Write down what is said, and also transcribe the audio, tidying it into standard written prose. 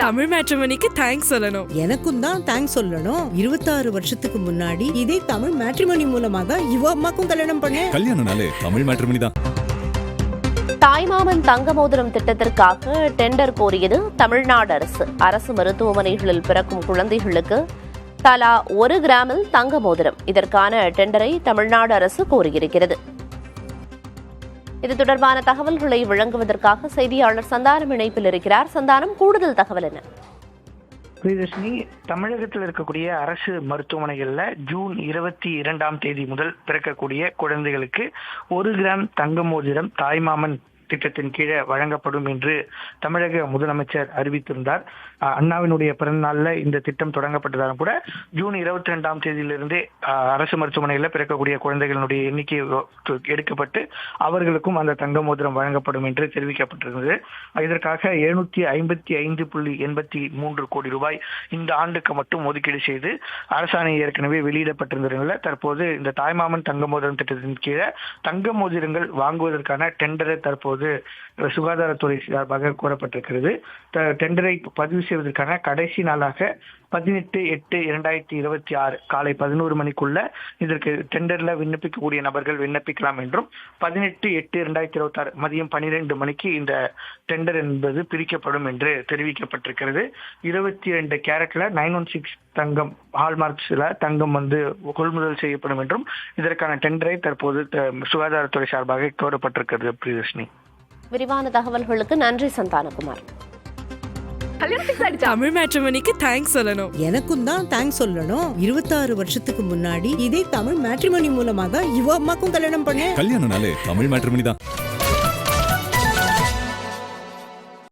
Tamil மேட்ரிமோனிக்கு thanks சொல்லணும். எனக்கும் தான் தேங்க்ஸ் சொல்லணும். 26 வருஷத்துக்கு முன்னாடி இதே தமிழ் மேட்ரிமோனி மூலமா தான் இவ அம்மாக்கும் கல்யாணம் பண்ணேன். கல்யாணம்னாலே தமிழ் மேட்ரிமோனி தான். தாய்மாமன் தங்க மோதிரம் திட்டத்திற்காக டெண்டர் கோரியது தமிழ்நாடு அரசு. அரசு மருத்துவமனைகளில் பிறக்கும் குழந்தைகளுக்கு தலா 1 கிராமில் தங்க மோதிரம். இதற்கான டெண்டரை தமிழ்நாடு அரசு கோரியிருக்கிறது. இது தொடர்பான தகவல்களை வழங்குவதற்காக செய்தியாளர் சந்தானம் இணைப்பில் இருக்கிறார். சந்தானம், கூடுதல் தகவல் என்ன? பிரியதர்ஷினி, தமிழகத்தில் இருக்கக்கூடிய அரசு மருத்துவமனைகள்ல ஜூன் 22ஆம் தேதி முதல் பிறக்கக்கூடிய குழந்தைகளுக்கு 1 கிராம் தங்க மோதிரம் தாய்மாமன் திட்டத்தின் கீழே வழங்கப்படும் என்று தமிழக முதலமைச்சர் அறிவித்திருந்தார். அண்ணாவினுடைய பிறந்த நாள்ல இந்த திட்டம் தொடங்கப்பட்டதாலும் கூட ஜூன் 22ஆம் தேதியிலிருந்தே அரசு மருத்துவமனையில் பிறக்கக்கூடிய குழந்தைகளுடைய எண்ணிக்கை எடுக்கப்பட்டு அவர்களுக்கும் அந்த தங்க மோதிரம் வழங்கப்படும் என்று தெரிவிக்கப்பட்டிருந்தது. இதற்காக 755.83 கோடி ரூபாய் இந்த ஆண்டுக்கு மட்டும் ஒதுக்கீடு செய்து அரசாணை ஏற்கனவே வெளியிடப்பட்டிருந்த தற்போது இந்த தாய்மாமன் தங்க மோதிரம் திட்டத்தின் கீழே தங்க மோதிரங்கள் வாங்குவதற்கான டெண்டரை தற்போது சுகாதாரத்துறை சார்பாக கூறப்பட்டிருக்கிறது. டெண்டரை பதிவு செய்வதற்கான கடைசி நாளாக 18/8/2026 காலை 11 மணிக்குள்ள இதற்கு டெண்டர்ல விண்ணப்பிக்கக்கூடிய நபர்கள் விண்ணப்பிக்கலாம் என்றும் 18/8/2026 மதியம் 12 மணிக்கு இந்த டெண்டர் என்பது பிரிக்கப்படும் என்று தெரிவிக்கப்பட்டிருக்கிறது. 22 கேரட்ல 916 தங்கம் ஹால்மார்க்ஸ்ல தங்கம் கொள்முதல் செய்யப்படும் என்றும் இதற்கான டெண்டரை தற்போது சுகாதாரத்துறை சார்பாக கோரப்பட்டிருக்கிறது. பிரியதர்ஷினி, விரிவான தகவல்களுக்கு நன்றி சந்தானகுமார். தமிழ் மேட்ரிமோனிக்கு தேங்க்ஸ் சொல்லணும். எனக்கும் தான் தேங்க்ஸ் சொல்லணும். 26 வருஷத்துக்கு முன்னாடி இதே தமிழ் மேட்ரிமோனி மூலமா தான் இவ அம்மாக்கும் கல்யாணம் பண்ணேன். கல்யாணம்னாலே தமிழ் மேட்ரிமோனி தான்.